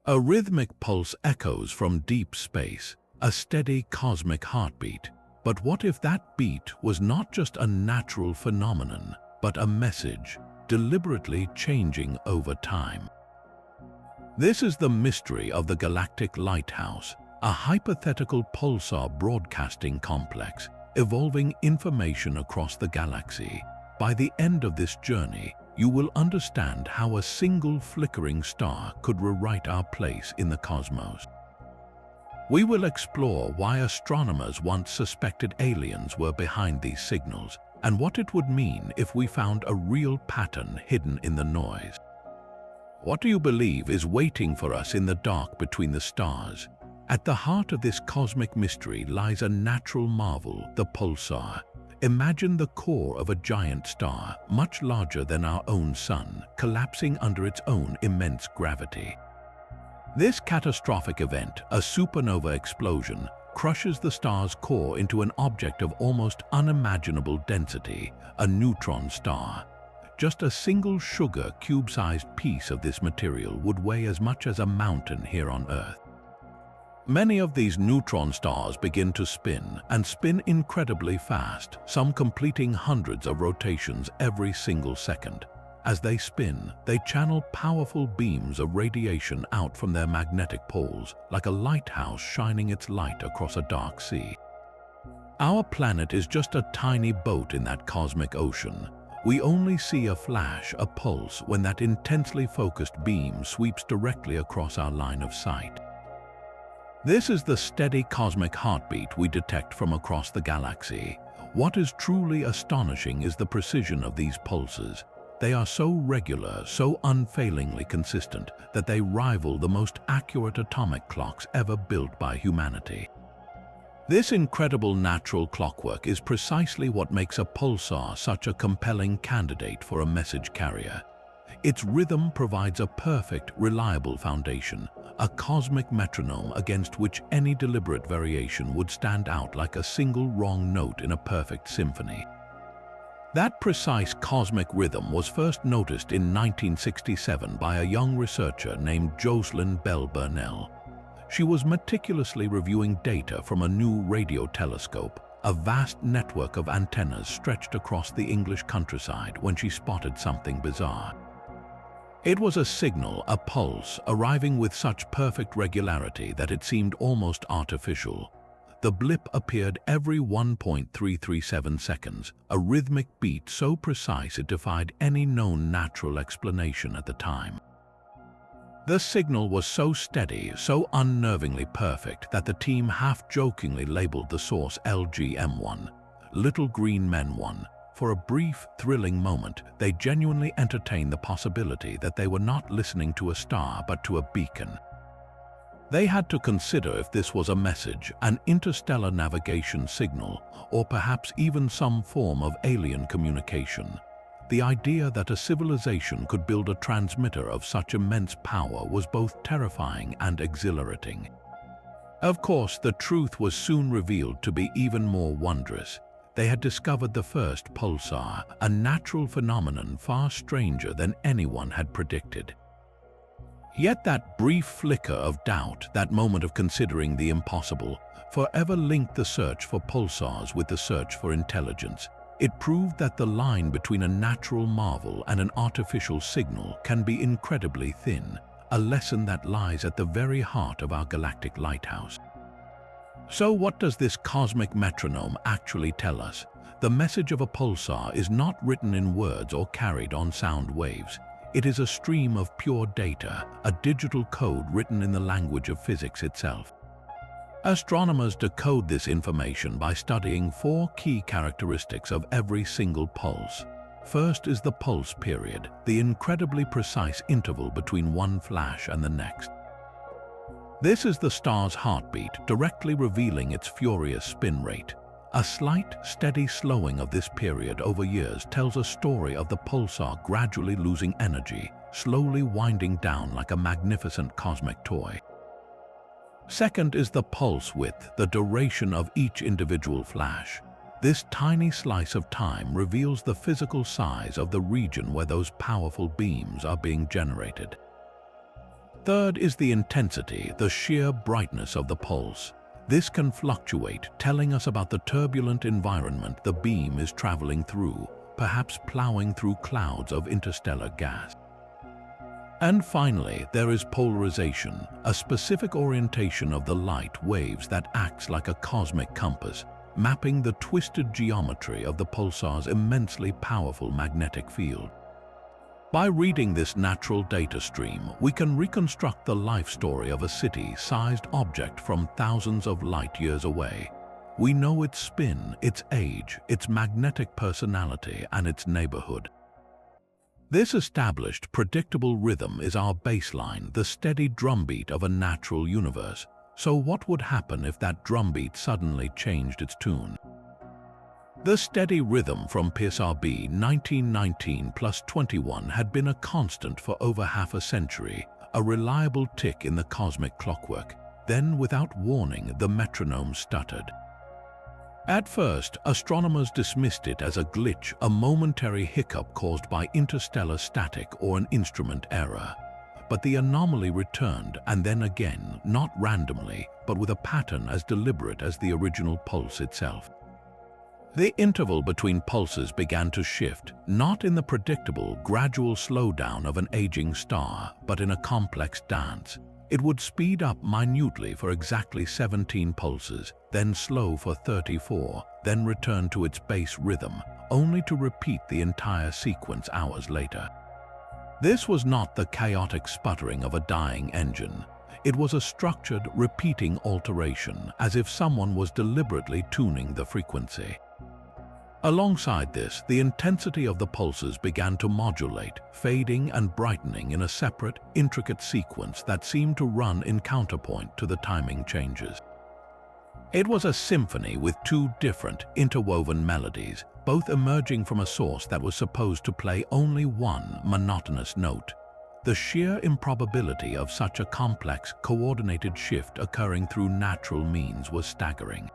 A rhythmic pulse echoes from deep space, a steady cosmic heartbeat. But what if that beat was not just a natural phenomenon, but a message, deliberately changing over time? This is the mystery of the Galactic Lighthouse, a hypothetical pulsar broadcasting complex, evolving information across the galaxy. By the end of this journey, you will understand how a single flickering star could rewrite our place in the cosmos. We will explore why astronomers once suspected aliens were behind these signals, and what it would mean if we found a real pattern hidden in the noise. What do you believe is waiting for us in the dark between the stars? At the heart of this cosmic mystery lies a natural marvel, the pulsar. Imagine the core of a giant star, much larger than our own sun, collapsing under its own immense gravity. This catastrophic event, a supernova explosion, crushes the star's core into an object of almost unimaginable density, a neutron star. Just a single sugar cube-sized piece of this material would weigh as much as a mountain here on Earth. Many of these neutron stars begin to spin, and spin incredibly fast, some completing hundreds of rotations every single second. As they spin, they channel powerful beams of radiation out from their magnetic poles, like a lighthouse shining its light across a dark sea. Our planet is just a tiny boat in that cosmic ocean. We only see a flash, a pulse, when that intensely focused beam sweeps directly across our line of sight. This is the steady cosmic heartbeat we detect from across the galaxy. What is truly astonishing is the precision of these pulses. They are so regular, so unfailingly consistent, that they rival the most accurate atomic clocks ever built by humanity. This incredible natural clockwork is precisely what makes a pulsar such a compelling candidate for a message carrier. Its rhythm provides a perfect, reliable foundation, a cosmic metronome against which any deliberate variation would stand out like a single wrong note in a perfect symphony. That precise cosmic rhythm was first noticed in 1967 by a young researcher named Jocelyn Bell Burnell. She was meticulously reviewing data from a new radio telescope, a vast network of antennas stretched across the English countryside, when she spotted something bizarre. It was a signal, a pulse, arriving with such perfect regularity that it seemed almost artificial. The blip appeared every 1.337 seconds, a rhythmic beat so precise it defied any known natural explanation at the time. The signal was so steady, so unnervingly perfect, that the team half-jokingly labeled the source LGM1, Little Green Men 1. For a brief, thrilling moment, they genuinely entertained the possibility that they were not listening to a star but to a beacon. They had to consider if this was a message, an interstellar navigation signal, or perhaps even some form of alien communication. The idea that a civilization could build a transmitter of such immense power was both terrifying and exhilarating. Of course, the truth was soon revealed to be even more wondrous. They had discovered the first pulsar, a natural phenomenon far stranger than anyone had predicted. Yet that brief flicker of doubt, that moment of considering the impossible, forever linked the search for pulsars with the search for intelligence. It proved that the line between a natural marvel and an artificial signal can be incredibly thin, a lesson that lies at the very heart of our galactic lighthouse. So what does this cosmic metronome actually tell us? The message of a pulsar is not written in words or carried on sound waves. It is a stream of pure data, a digital code written in the language of physics itself. Astronomers decode this information by studying 4 key characteristics of every single pulse. First is the pulse period, the incredibly precise interval between one flash and the next. This is the star's heartbeat, directly revealing its furious spin rate. A slight, steady slowing of this period over years tells a story of the pulsar gradually losing energy, slowly winding down like a magnificent cosmic toy. Second is the pulse width, the duration of each individual flash. This tiny slice of time reveals the physical size of the region where those powerful beams are being generated. Third is the intensity, the sheer brightness of the pulse. This can fluctuate, telling us about the turbulent environment the beam is traveling through, perhaps plowing through clouds of interstellar gas. And finally, there is polarization, a specific orientation of the light waves that acts like a cosmic compass, mapping the twisted geometry of the pulsar's immensely powerful magnetic field. By reading this natural data stream, we can reconstruct the life story of a city-sized object from thousands of light-years away. We know its spin, its age, its magnetic personality, and its neighborhood. This established, predictable rhythm is our baseline, the steady drumbeat of a natural universe. So what would happen if that drumbeat suddenly changed its tune? The steady rhythm from Pulsar B 1919+21 had been a constant for over half a century, a reliable tick in the cosmic clockwork. Then, without warning, the metronome stuttered. At first, astronomers dismissed it as a glitch, a momentary hiccup caused by interstellar static or an instrument error. But the anomaly returned, and then again, not randomly, but with a pattern as deliberate as the original pulse itself. The interval between pulses began to shift, not in the predictable, gradual slowdown of an aging star, but in a complex dance. It would speed up minutely for exactly 17 pulses, then slow for 34, then return to its base rhythm, only to repeat the entire sequence hours later. This was not the chaotic sputtering of a dying engine. It was a structured, repeating alteration, as if someone was deliberately tuning the frequency. Alongside this, the intensity of the pulses began to modulate, fading and brightening in a separate, intricate sequence that seemed to run in counterpoint to the timing changes. It was a symphony with two different, interwoven melodies, both emerging from a source that was supposed to play only one monotonous note. The sheer improbability of such a complex, coordinated shift occurring through natural means was staggering.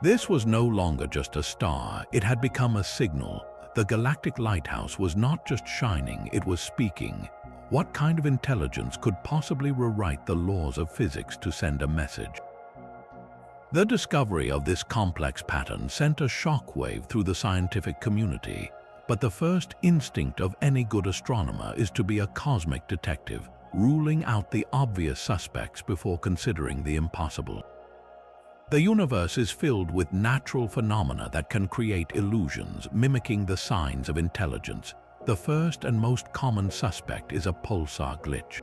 This was no longer just a star, it had become a signal. The Galactic Lighthouse was not just shining, it was speaking. What kind of intelligence could possibly rewrite the laws of physics to send a message? The discovery of this complex pattern sent a shockwave through the scientific community, but the first instinct of any good astronomer is to be a cosmic detective, ruling out the obvious suspects before considering the impossible. The universe is filled with natural phenomena that can create illusions, mimicking the signs of intelligence. The first and most common suspect is a pulsar glitch.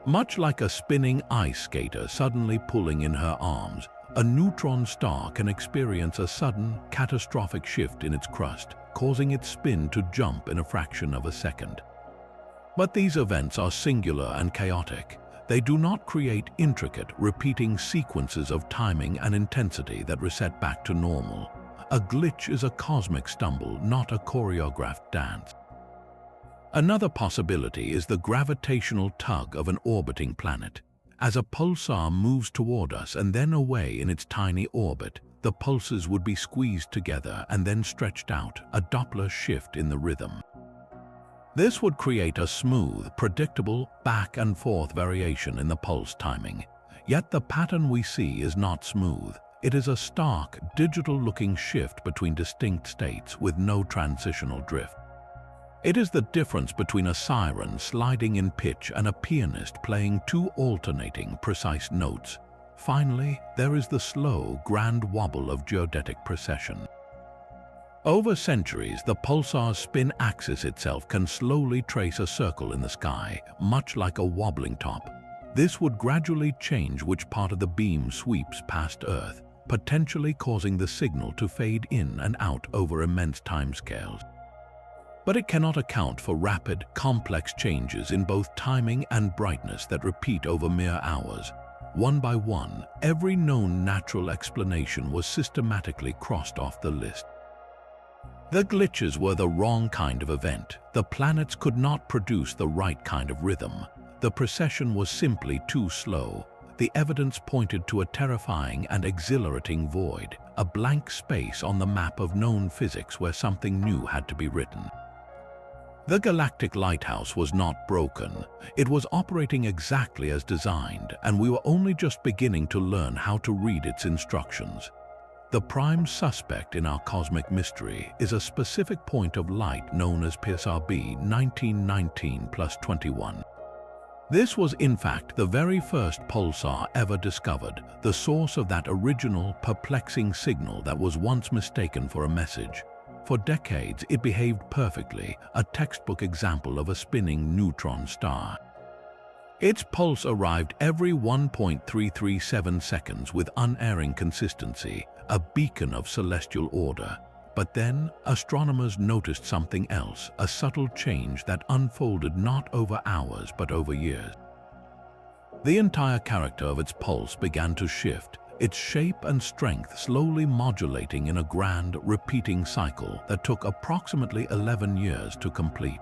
Much like a spinning ice skater suddenly pulling in her arms, a neutron star can experience a sudden, catastrophic shift in its crust, causing its spin to jump in a fraction of a second. But these events are singular and chaotic. They do not create intricate, repeating sequences of timing and intensity that reset back to normal. A glitch is a cosmic stumble, not a choreographed dance. Another possibility is the gravitational tug of an orbiting planet. As a pulsar moves toward us and then away in its tiny orbit, the pulses would be squeezed together and then stretched out, a Doppler shift in the rhythm. This would create a smooth, predictable, back-and-forth variation in the pulse timing. Yet the pattern we see is not smooth. It is a stark, digital-looking shift between distinct states with no transitional drift. It is the difference between a siren sliding in pitch and a pianist playing two alternating, precise notes. Finally, there is the slow, grand wobble of geodetic precession. Over centuries, the pulsar's spin axis itself can slowly trace a circle in the sky, much like a wobbling top. This would gradually change which part of the beam sweeps past Earth, potentially causing the signal to fade in and out over immense timescales. But it cannot account for rapid, complex changes in both timing and brightness that repeat over mere hours. One by one, every known natural explanation was systematically crossed off the list. The glitches were the wrong kind of event. The planets could not produce the right kind of rhythm. The precession was simply too slow. The evidence pointed to a terrifying and exhilarating void, a blank space on the map of known physics where something new had to be written. The Galactic Lighthouse was not broken. It was operating exactly as designed, and we were only just beginning to learn how to read its instructions. The prime suspect in our cosmic mystery is a specific point of light known as Pulsar B 1919+21. This was in fact the very first pulsar ever discovered, the source of that original, perplexing signal that was once mistaken for a message. For decades, it behaved perfectly, a textbook example of a spinning neutron star. Its pulse arrived every 1.337 seconds with unerring consistency, a beacon of celestial order. But then, astronomers noticed something else, a subtle change that unfolded not over hours but over years. The entire character of its pulse began to shift, its shape and strength slowly modulating in a grand, repeating cycle that took approximately 11 years to complete.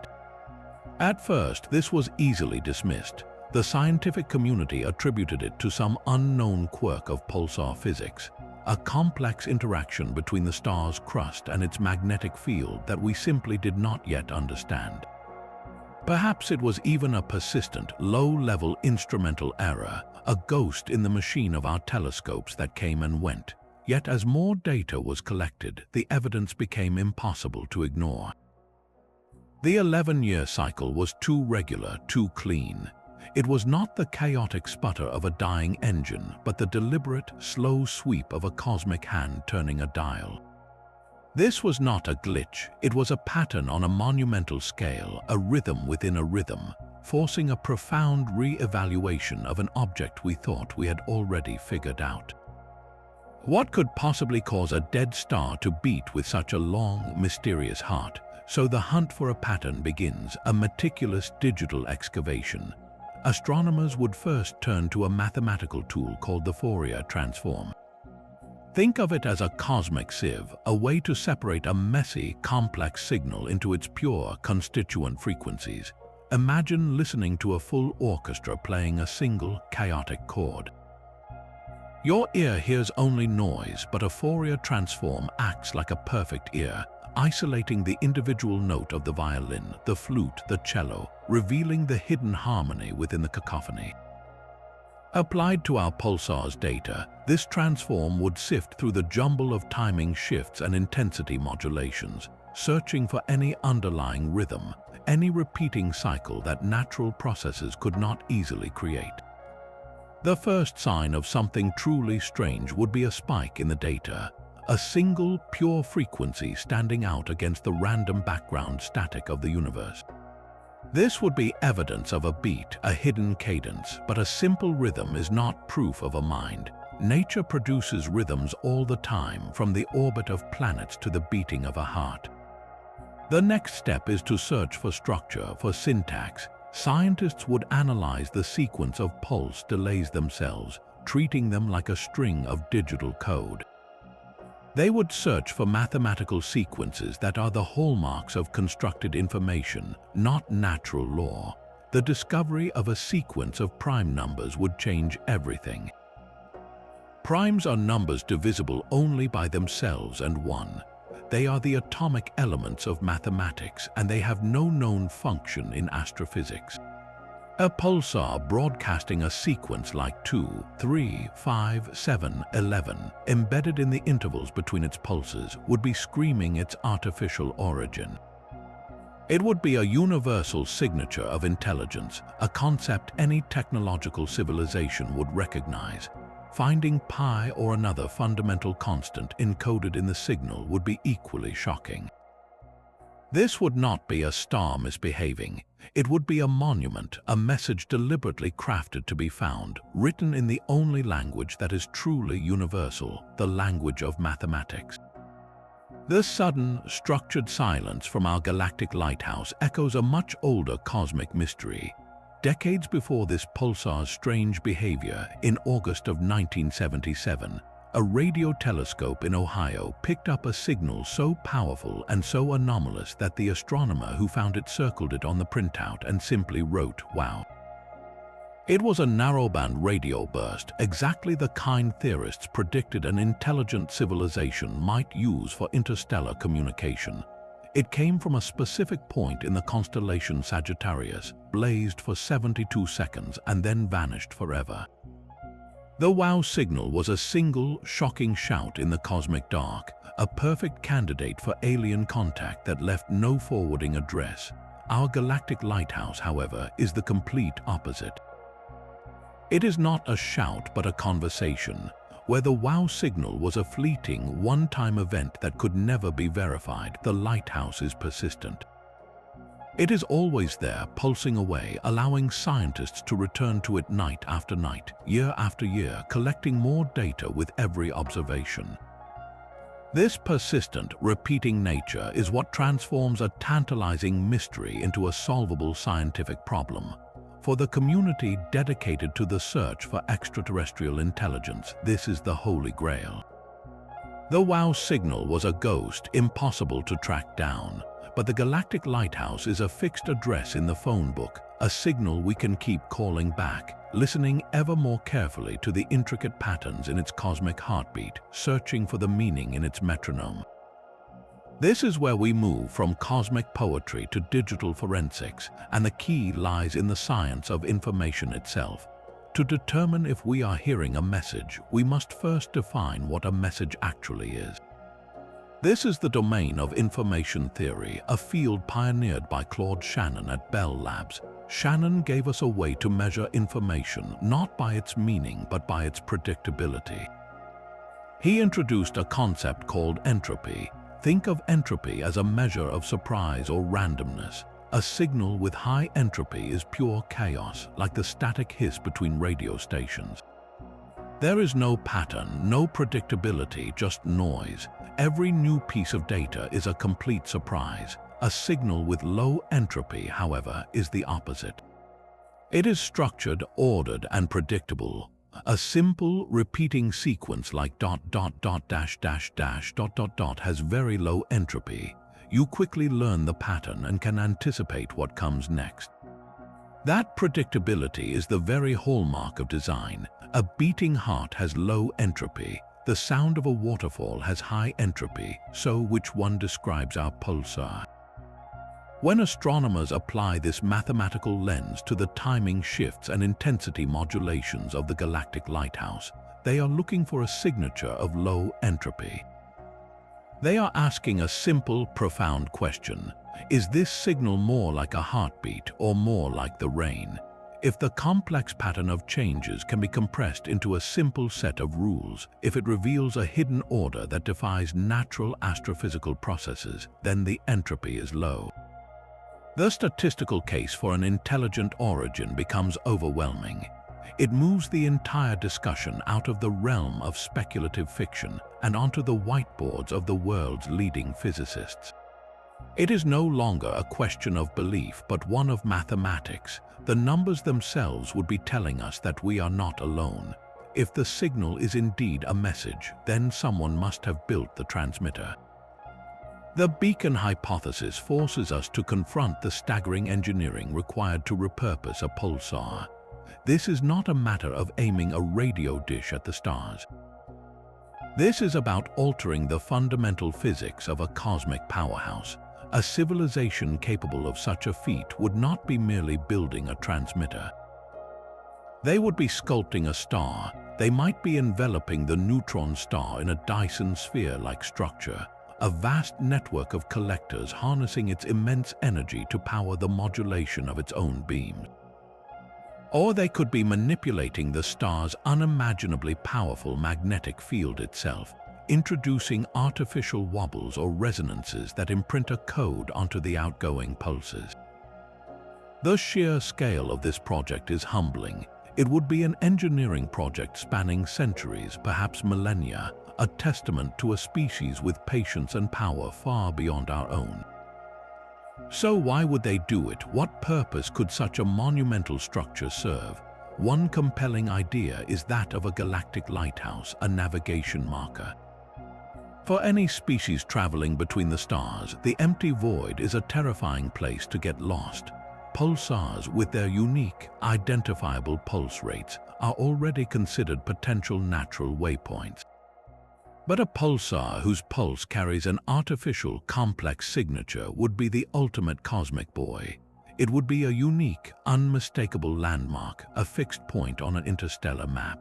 At first, this was easily dismissed. The scientific community attributed it to some unknown quirk of pulsar physics, a complex interaction between the star's crust and its magnetic field that we simply did not yet understand. Perhaps it was even a persistent, low-level instrumental error, a ghost in the machine of our telescopes that came and went. Yet as more data was collected, the evidence became impossible to ignore. The 11-year cycle was too regular, too clean. It was not the chaotic sputter of a dying engine, but the deliberate, slow sweep of a cosmic hand turning a dial. This was not a glitch, it was a pattern on a monumental scale, a rhythm within a rhythm, forcing a profound re-evaluation of an object we thought we had already figured out. What could possibly cause a dead star to beat with such a long, mysterious heart? So the hunt for a pattern begins, a meticulous digital excavation. Astronomers would first turn to a mathematical tool called the Fourier transform. Think of it as a cosmic sieve, a way to separate a messy, complex signal into its pure, constituent frequencies. Imagine listening to a full orchestra playing a single, chaotic chord. Your ear hears only noise, but a Fourier transform acts like a perfect ear, isolating the individual note of the violin, the flute, the cello, revealing the hidden harmony within the cacophony. Applied to our pulsar's data, this transform would sift through the jumble of timing shifts and intensity modulations, searching for any underlying rhythm, any repeating cycle that natural processes could not easily create. The first sign of something truly strange would be a spike in the data, a single, pure frequency standing out against the random background static of the universe. This would be evidence of a beat, a hidden cadence, but a simple rhythm is not proof of a mind. Nature produces rhythms all the time, from the orbit of planets to the beating of a heart. The next step is to search for structure, for syntax. Scientists would analyze the sequence of pulse delays themselves, treating them like a string of digital code. They would search for mathematical sequences that are the hallmarks of constructed information, not natural law. The discovery of a sequence of prime numbers would change everything. Primes are numbers divisible only by themselves and one. They are the atomic elements of mathematics, and they have no known function in astrophysics. A pulsar broadcasting a sequence like 2, 3, 5, 7, 11, embedded in the intervals between its pulses, would be screaming its artificial origin. It would be a universal signature of intelligence, a concept any technological civilization would recognize. Finding pi or another fundamental constant encoded in the signal would be equally shocking. This would not be a star misbehaving. It would be a monument, a message deliberately crafted to be found, written in the only language that is truly universal, the language of mathematics. The sudden, structured silence from our galactic lighthouse echoes a much older cosmic mystery. Decades before this pulsar's strange behavior, in August of 1977, a radio telescope in Ohio picked up a signal so powerful and so anomalous that the astronomer who found it circled it on the printout and simply wrote, "Wow." It was a narrowband radio burst, exactly the kind theorists predicted an intelligent civilization might use for interstellar communication. It came from a specific point in the constellation Sagittarius, blazed for 72 seconds and then vanished forever. The wow signal was a single, shocking shout in the cosmic dark, a perfect candidate for alien contact that left no forwarding address. Our galactic lighthouse, however, is the complete opposite. It is not a shout but a conversation, where the wow signal was a fleeting, one-time event that could never be verified. The lighthouse is persistent. It is always there, pulsing away, allowing scientists to return to it night after night, year after year, collecting more data with every observation. This persistent, repeating nature is what transforms a tantalizing mystery into a solvable scientific problem. For the community dedicated to the search for extraterrestrial intelligence, this is the Holy Grail. The wow signal was a ghost, impossible to track down, but the Galactic Lighthouse is a fixed address in the phone book, a signal we can keep calling back, listening ever more carefully to the intricate patterns in its cosmic heartbeat, searching for the meaning in its metronome. This is where we move from cosmic poetry to digital forensics, and the key lies in the science of information itself. To determine if we are hearing a message, we must first define what a message actually is. This is the domain of information theory, a field pioneered by Claude Shannon at Bell Labs. Shannon gave us a way to measure information not by its meaning but by its predictability. He introduced a concept called entropy. Think of entropy as a measure of surprise or randomness. A signal with high entropy is pure chaos, like the static hiss between radio stations. There is no pattern, no predictability, just noise. Every new piece of data is a complete surprise. A signal with low entropy, however, is the opposite. It is structured, ordered, and predictable. A simple, repeating sequence like ... has very low entropy. You quickly learn the pattern and can anticipate what comes next. That predictability is the very hallmark of design. A beating heart has low entropy. The sound of a waterfall has high entropy. So which one describes our pulsar? When astronomers apply this mathematical lens to the timing shifts and intensity modulations of the Galactic Lighthouse, they are looking for a signature of low entropy. They are asking a simple, profound question. Is this signal more like a heartbeat or more like the rain? If the complex pattern of changes can be compressed into a simple set of rules, if it reveals a hidden order that defies natural astrophysical processes, then the entropy is low. The statistical case for an intelligent origin becomes overwhelming. It moves the entire discussion out of the realm of speculative fiction and onto the whiteboards of the world's leading physicists. It is no longer a question of belief, but one of mathematics. The numbers themselves would be telling us that we are not alone. If the signal is indeed a message, then someone must have built the transmitter. The beacon hypothesis forces us to confront the staggering engineering required to repurpose a pulsar. This is not a matter of aiming a radio dish at the stars. This is about altering the fundamental physics of a cosmic powerhouse. A civilization capable of such a feat would not be merely building a transmitter. They would be sculpting a star. They might be enveloping the neutron star in a Dyson sphere-like structure, a vast network of collectors harnessing its immense energy to power the modulation of its own beams. Or they could be manipulating the star's unimaginably powerful magnetic field itself, introducing artificial wobbles or resonances that imprint a code onto the outgoing pulses. The sheer scale of this project is humbling. It would be an engineering project spanning centuries, perhaps millennia, a testament to a species with patience and power far beyond our own. So why would they do it? What purpose could such a monumental structure serve? One compelling idea is that of a galactic lighthouse, a navigation marker. For any species traveling between the stars, the empty void is a terrifying place to get lost. Pulsars, with their unique, identifiable pulse rates, are already considered potential natural waypoints. But a pulsar whose pulse carries an artificial, complex signature would be the ultimate cosmic buoy. It would be a unique, unmistakable landmark, a fixed point on an interstellar map.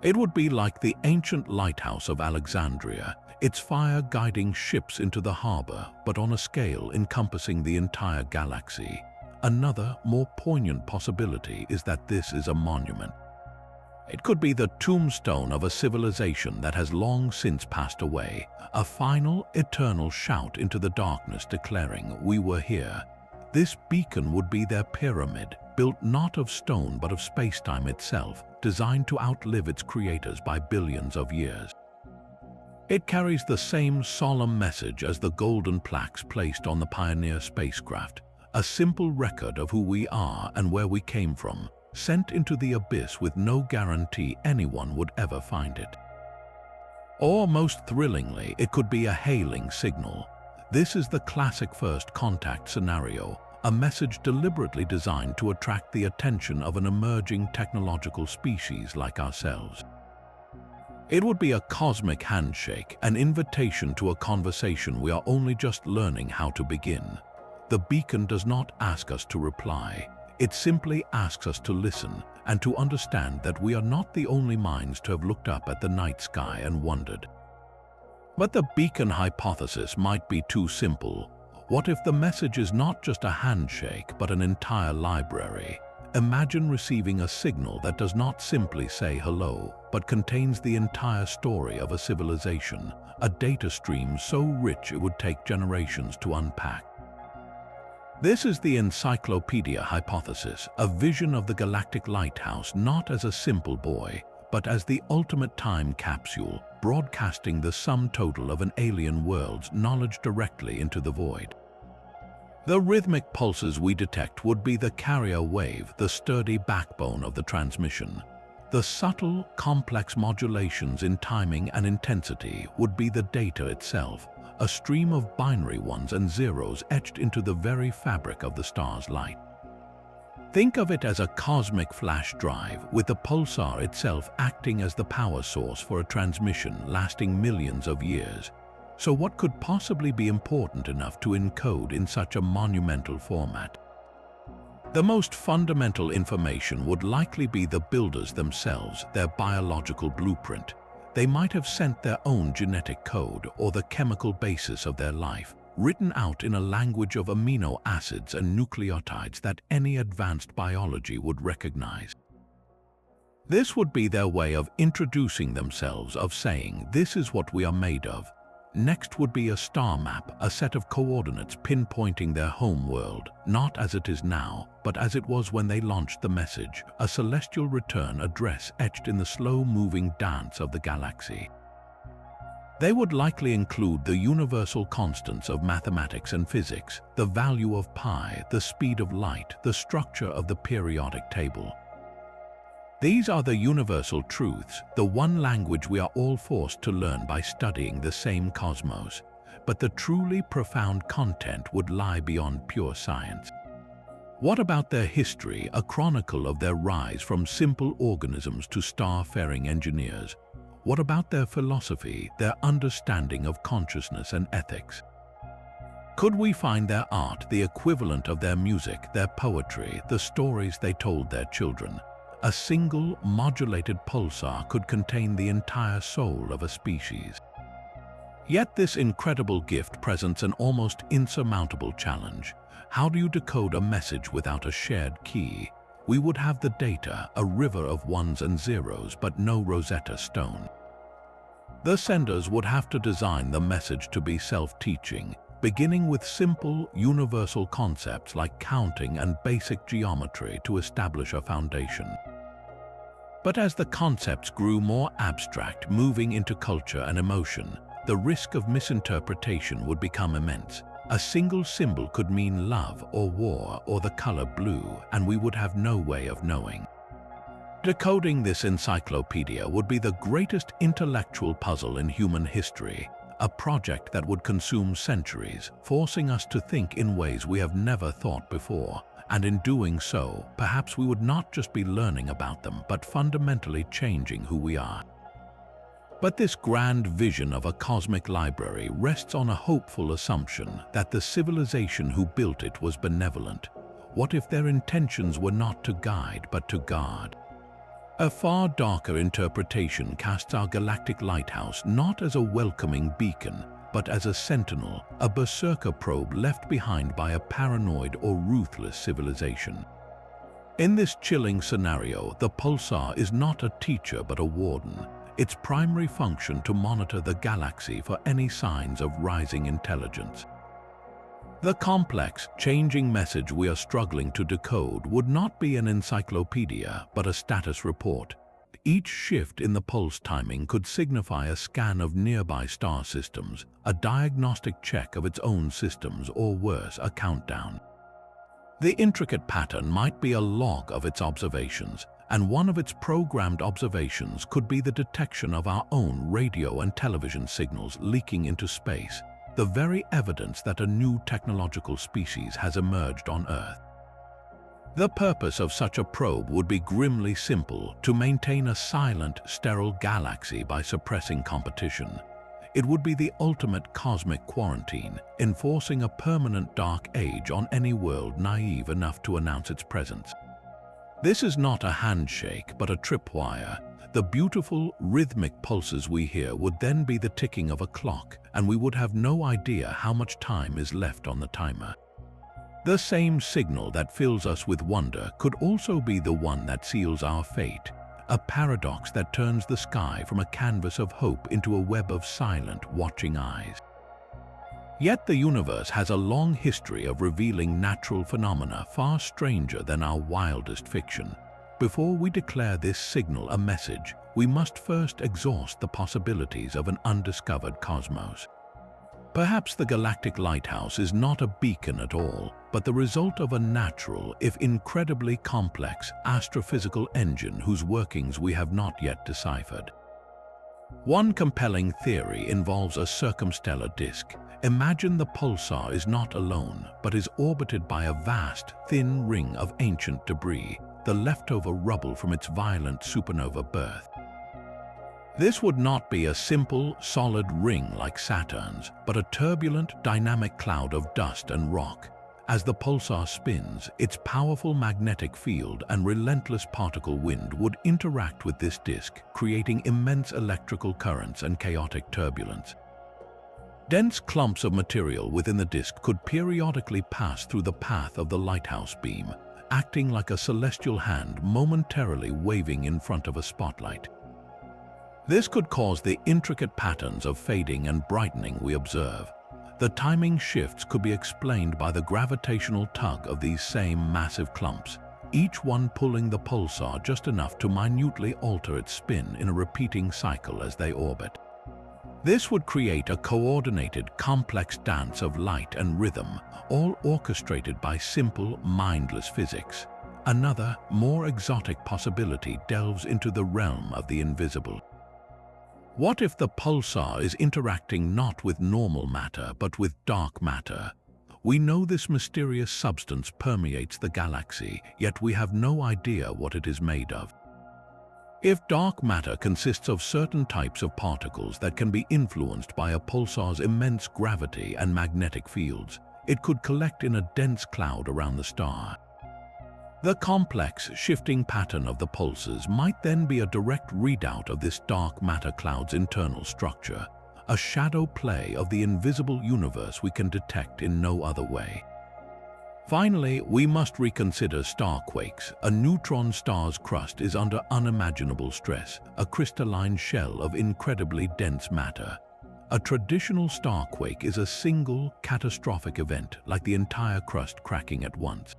It would be like the ancient lighthouse of Alexandria, its fire guiding ships into the harbor, but on a scale encompassing the entire galaxy. Another, more poignant possibility is that this is a monument. It could be the tombstone of a civilization that has long since passed away, a final, eternal shout into the darkness declaring, "We were here." This beacon would be their pyramid, built not of stone but of spacetime itself, designed to outlive its creators by billions of years. It carries the same solemn message as the golden plaques placed on the Pioneer spacecraft, a simple record of who we are and where we came from, sent into the abyss with no guarantee anyone would ever find it. Or, most thrillingly, it could be a hailing signal. This is the classic first contact scenario, a message deliberately designed to attract the attention of an emerging technological species like ourselves. It would be a cosmic handshake, an invitation to a conversation we are only just learning how to begin. The beacon does not ask us to reply. It simply asks us to listen and to understand that we are not the only minds to have looked up at the night sky and wondered. But the beacon hypothesis might be too simple. What if the message is not just a handshake but an entire library? Imagine receiving a signal that does not simply say hello, but contains the entire story of a civilization, a data stream so rich it would take generations to unpack. This is the encyclopedia hypothesis, a vision of the Galactic Lighthouse not as a simple buoy, but as the ultimate time capsule, broadcasting the sum total of an alien world's knowledge directly into the void. The rhythmic pulses we detect would be the carrier wave, the sturdy backbone of the transmission. The subtle, complex modulations in timing and intensity would be the data itself, a stream of binary ones and zeros etched into the very fabric of the star's light. Think of it as a cosmic flash drive, with the pulsar itself acting as the power source for a transmission lasting millions of years. So what could possibly be important enough to encode in such a monumental format? The most fundamental information would likely be the builders themselves, their biological blueprint. They might have sent their own genetic code or the chemical basis of their life, written out in a language of amino acids and nucleotides that any advanced biology would recognize. This would be their way of introducing themselves, of saying, "This is what we are made of." Next would be a star map, a set of coordinates pinpointing their home world, not as it is now, but as it was when they launched the message, a celestial return address etched in the slow-moving dance of the galaxy. They would likely include the universal constants of mathematics and physics, the value of pi, the speed of light, the structure of the periodic table. These are the universal truths, the one language we are all forced to learn by studying the same cosmos. But the truly profound content would lie beyond pure science. What about their history, a chronicle of their rise from simple organisms to star-faring engineers? What about their philosophy, their understanding of consciousness and ethics? Could we find their art the equivalent of their music, their poetry, the stories they told their children? A single modulated pulsar could contain the entire soul of a species. Yet this incredible gift presents an almost insurmountable challenge. How do you decode a message without a shared key? We would have the data, a river of ones and zeros, but no Rosetta Stone. The senders would have to design the message to be self-teaching, beginning with simple, universal concepts like counting and basic geometry to establish a foundation. But as the concepts grew more abstract, moving into culture and emotion, the risk of misinterpretation would become immense. A single symbol could mean love or war or the color blue, and we would have no way of knowing. Decoding this encyclopedia would be the greatest intellectual puzzle in human history, a project that would consume centuries, forcing us to think in ways we have never thought before. And in doing so, perhaps we would not just be learning about them, but fundamentally changing who we are. But this grand vision of a cosmic library rests on a hopeful assumption that the civilization who built it was benevolent. What if their intentions were not to guide, but to guard? A far darker interpretation casts our galactic lighthouse not as a welcoming beacon, but as a sentinel, a berserker probe left behind by a paranoid or ruthless civilization. In this chilling scenario, the pulsar is not a teacher but a warden, its primary function to monitor the galaxy for any signs of rising intelligence. The complex, changing message we are struggling to decode would not be an encyclopedia, but a status report. Each shift in the pulse timing could signify a scan of nearby star systems, a diagnostic check of its own systems, or worse, a countdown. The intricate pattern might be a log of its observations, and one of its programmed observations could be the detection of our own radio and television signals leaking into space, the very evidence that a new technological species has emerged on Earth. The purpose of such a probe would be grimly simple: to maintain a silent, sterile galaxy by suppressing competition. It would be the ultimate cosmic quarantine, enforcing a permanent dark age on any world naive enough to announce its presence. This is not a handshake, but a tripwire. The beautiful, rhythmic pulses we hear would then be the ticking of a clock, and we would have no idea how much time is left on the timer. The same signal that fills us with wonder could also be the one that seals our fate, a paradox that turns the sky from a canvas of hope into a web of silent, watching eyes. Yet the universe has a long history of revealing natural phenomena far stranger than our wildest fiction. Before we declare this signal a message, we must first exhaust the possibilities of an undiscovered cosmos. Perhaps the Galactic Lighthouse is not a beacon at all, but the result of a natural, if incredibly complex, astrophysical engine whose workings we have not yet deciphered. One compelling theory involves a circumstellar disk. Imagine the pulsar is not alone, but is orbited by a vast, thin ring of ancient debris, the leftover rubble from its violent supernova birth. This would not be a simple, solid ring like Saturn's, but a turbulent, dynamic cloud of dust and rock. As the pulsar spins, its powerful magnetic field and relentless particle wind would interact with this disk, creating immense electrical currents and chaotic turbulence. Dense clumps of material within the disk could periodically pass through the path of the lighthouse beam, acting like a celestial hand momentarily waving in front of a spotlight. This could cause the intricate patterns of fading and brightening we observe. The timing shifts could be explained by the gravitational tug of these same massive clumps, each one pulling the pulsar just enough to minutely alter its spin in a repeating cycle as they orbit. This would create a coordinated, complex dance of light and rhythm, all orchestrated by simple, mindless physics. Another, more exotic possibility delves into the realm of the invisible. What if the pulsar is interacting not with normal matter, but with dark matter? We know this mysterious substance permeates the galaxy, yet we have no idea what it is made of. If dark matter consists of certain types of particles that can be influenced by a pulsar's immense gravity and magnetic fields, it could collect in a dense cloud around the star. The complex, shifting pattern of the pulses might then be a direct readout of this dark matter cloud's internal structure, a shadow play of the invisible universe we can detect in no other way. Finally, we must reconsider starquakes. A neutron star's crust is under unimaginable stress, a crystalline shell of incredibly dense matter. A traditional starquake is a single, catastrophic event, like the entire crust cracking at once.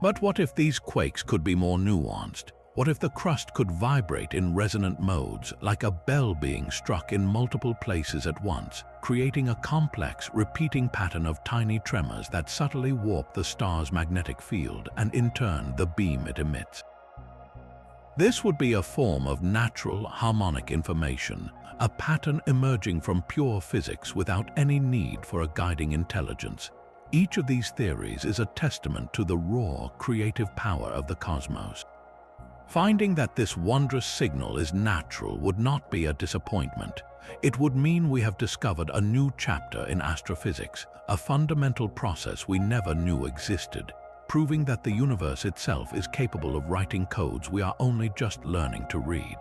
But what if these quakes could be more nuanced? What if the crust could vibrate in resonant modes, like a bell being struck in multiple places at once, creating a complex, repeating pattern of tiny tremors that subtly warp the star's magnetic field and, in turn, the beam it emits? This would be a form of natural, harmonic information, a pattern emerging from pure physics without any need for a guiding intelligence. Each of these theories is a testament to the raw, creative power of the cosmos. Finding that this wondrous signal is natural would not be a disappointment. It would mean we have discovered a new chapter in astrophysics, a fundamental process we never knew existed, proving that the universe itself is capable of writing codes we are only just learning to read.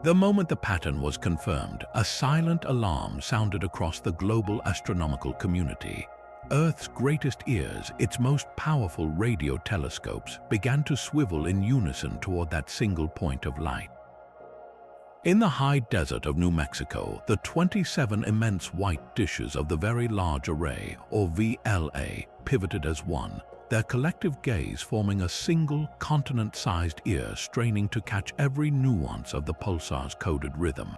The moment the pattern was confirmed, a silent alarm sounded across the global astronomical community. Earth's greatest ears, its most powerful radio telescopes, began to swivel in unison toward that single point of light. In the high desert of New Mexico, the 27 immense white dishes of the Very Large Array, or VLA, pivoted as one, their collective gaze forming a single continent-sized ear straining to catch every nuance of the pulsar's coded rhythm.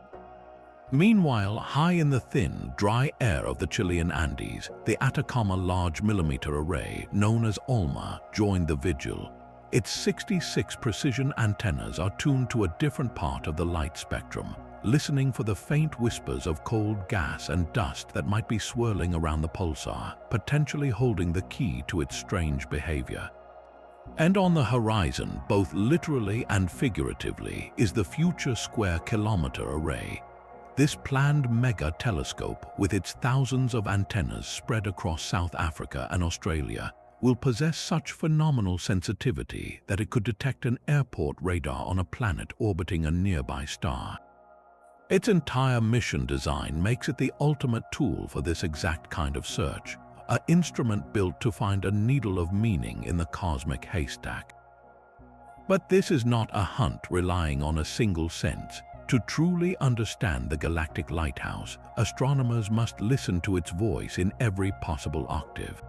Meanwhile, high in the thin, dry air of the Chilean Andes, the Atacama Large Millimeter Array, known as ALMA, joined the vigil. Its 66 precision antennas are tuned to a different part of the light spectrum, listening for the faint whispers of cold gas and dust that might be swirling around the pulsar, potentially holding the key to its strange behavior. And on the horizon, both literally and figuratively, is the Future Square Kilometer Array. This planned mega telescope, with its thousands of antennas spread across South Africa and Australia, will possess such phenomenal sensitivity that it could detect an airport radar on a planet orbiting a nearby star. Its entire mission design makes it the ultimate tool for this exact kind of search, an instrument built to find a needle of meaning in the cosmic haystack. But this is not a hunt relying on a single sense. To truly understand the Galactic Lighthouse, astronomers must listen to its voice in every possible octave.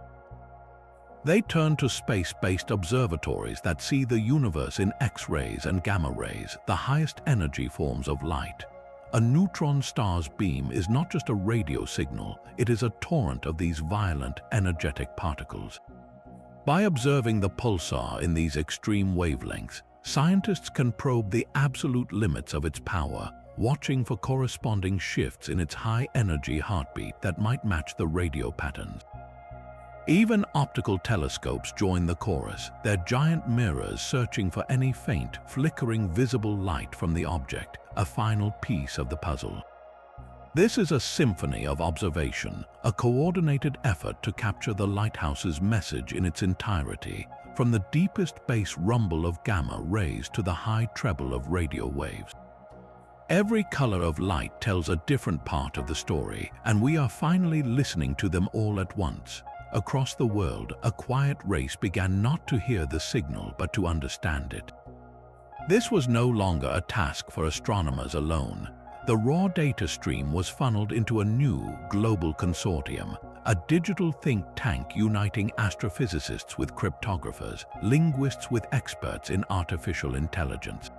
They turn to space-based observatories that see the universe in X-rays and gamma rays, the highest energy forms of light. A neutron star's beam is not just a radio signal, it is a torrent of these violent, energetic particles. By observing the pulsar in these extreme wavelengths, scientists can probe the absolute limits of its power, watching for corresponding shifts in its high-energy heartbeat that might match the radio patterns. Even optical telescopes join the chorus, their giant mirrors searching for any faint, flickering visible light from the object, a final piece of the puzzle. This is a symphony of observation, a coordinated effort to capture the lighthouse's message in its entirety, from the deepest bass rumble of gamma rays to the high treble of radio waves. Every color of light tells a different part of the story, and we are finally listening to them all at once. Across the world, a quiet race began not to hear the signal but to understand it. This was no longer a task for astronomers alone. The raw data stream was funneled into a new global consortium, a digital think tank uniting astrophysicists with cryptographers, linguists with experts in artificial intelligence.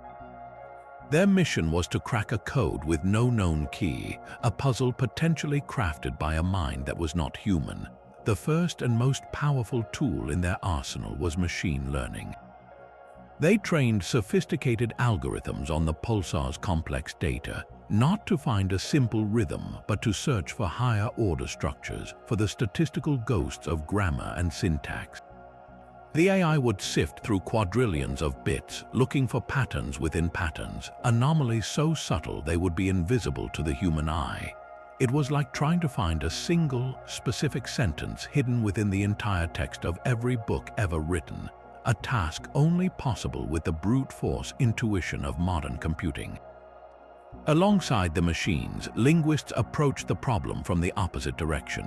Their mission was to crack a code with no known key, a puzzle potentially crafted by a mind that was not human. The first and most powerful tool in their arsenal was machine learning. They trained sophisticated algorithms on the pulsar's complex data, not to find a simple rhythm, but to search for higher-order structures, for the statistical ghosts of grammar and syntax. The AI would sift through quadrillions of bits, looking for patterns within patterns, anomalies so subtle they would be invisible to the human eye. It was like trying to find a single, specific sentence hidden within the entire text of every book ever written, a task only possible with the brute force intuition of modern computing. Alongside the machines, linguists approached the problem from the opposite direction.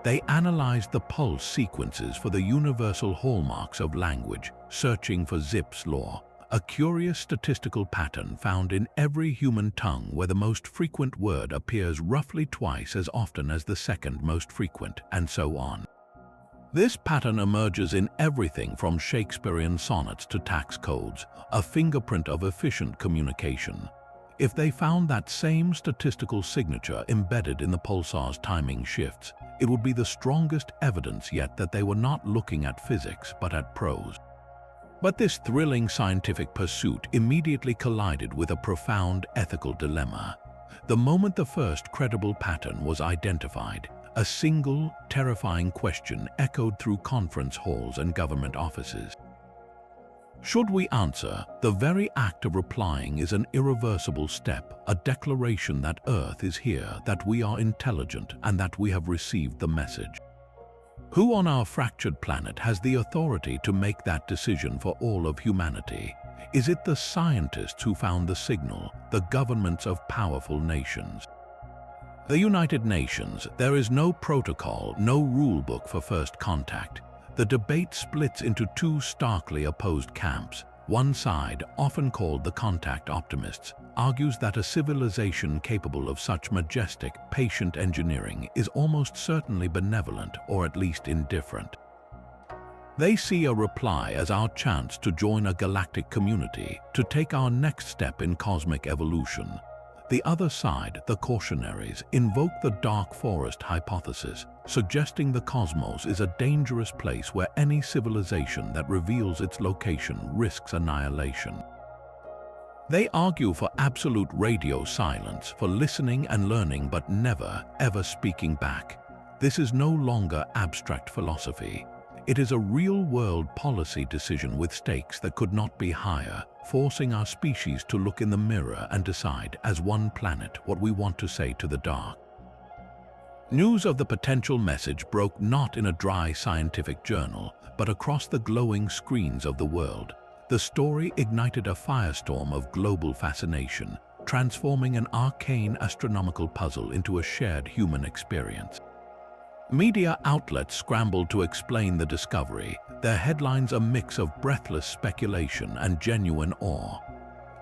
They analyzed the pulse sequences for the universal hallmarks of language, searching for Zipf's law, a curious statistical pattern found in every human tongue where the most frequent word appears roughly twice as often as the second most frequent, and so on. This pattern emerges in everything from Shakespearean sonnets to tax codes, a fingerprint of efficient communication. If they found that same statistical signature embedded in the pulsar's timing shifts, it would be the strongest evidence yet that they were not looking at physics but at prose. But this thrilling scientific pursuit immediately collided with a profound ethical dilemma. The moment the first credible pattern was identified, a single, terrifying question echoed through conference halls and government offices. Should we answer, the very act of replying is an irreversible step, a declaration that Earth is here, that we are intelligent, and that we have received the message. Who on our fractured planet has the authority to make that decision for all of humanity? Is it the scientists who found the signal, the governments of powerful nations? The United Nations, there is no protocol, no rule book for first contact. The debate splits into two starkly opposed camps. One side, often called the contact optimists, argues that a civilization capable of such majestic, patient engineering is almost certainly benevolent or at least indifferent. They see a reply as our chance to join a galactic community, to take our next step in cosmic evolution. The other side, the cautionaries, invoke the dark forest hypothesis, suggesting the cosmos is a dangerous place where any civilization that reveals its location risks annihilation. They argue for absolute radio silence, for listening and learning but never, ever speaking back. This is no longer abstract philosophy. It is a real-world policy decision with stakes that could not be higher, forcing our species to look in the mirror and decide, as one planet, what we want to say to the dark. News of the potential message broke not in a dry scientific journal, but across the glowing screens of the world. The story ignited a firestorm of global fascination, transforming an arcane astronomical puzzle into a shared human experience. Media outlets scrambled to explain the discovery, their headlines a mix of breathless speculation and genuine awe.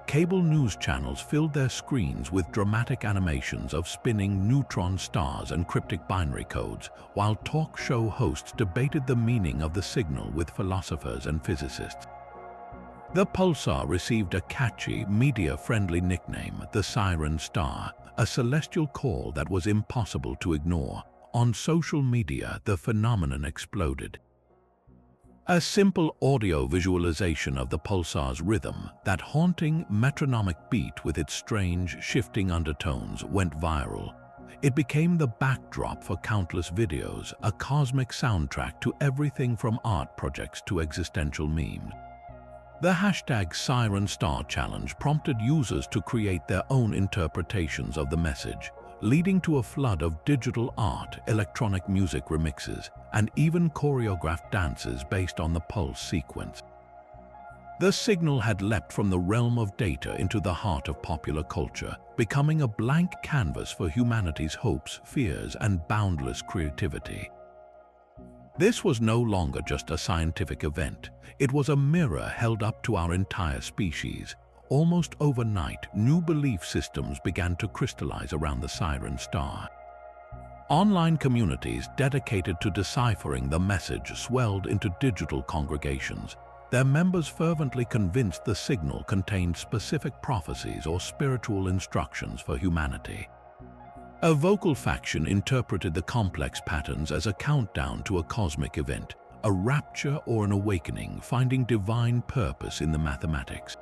Cable news channels filled their screens with dramatic animations of spinning neutron stars and cryptic binary codes, while talk show hosts debated the meaning of the signal with philosophers and physicists. The Pulsar received a catchy, media-friendly nickname, the Siren Star, a celestial call that was impossible to ignore. On social media, the phenomenon exploded. A simple audio visualization of the pulsar's rhythm, that haunting, metronomic beat with its strange, shifting undertones, went viral. It became the backdrop for countless videos, a cosmic soundtrack to everything from art projects to existential memes. The hashtag Siren Star Challenge prompted users to create their own interpretations of the message, leading to a flood of digital art, electronic music remixes, and even choreographed dances based on the pulse sequence. The signal had leapt from the realm of data into the heart of popular culture, becoming a blank canvas for humanity's hopes, fears, and boundless creativity. This was no longer just a scientific event. It was a mirror held up to our entire species. Almost overnight, new belief systems began to crystallize around the Siren Star. Online communities dedicated to deciphering the message swelled into digital congregations, their members fervently convinced the signal contained specific prophecies or spiritual instructions for humanity. A vocal faction interpreted the complex patterns as a countdown to a cosmic event, a rapture or an awakening, finding divine purpose in the mathematics.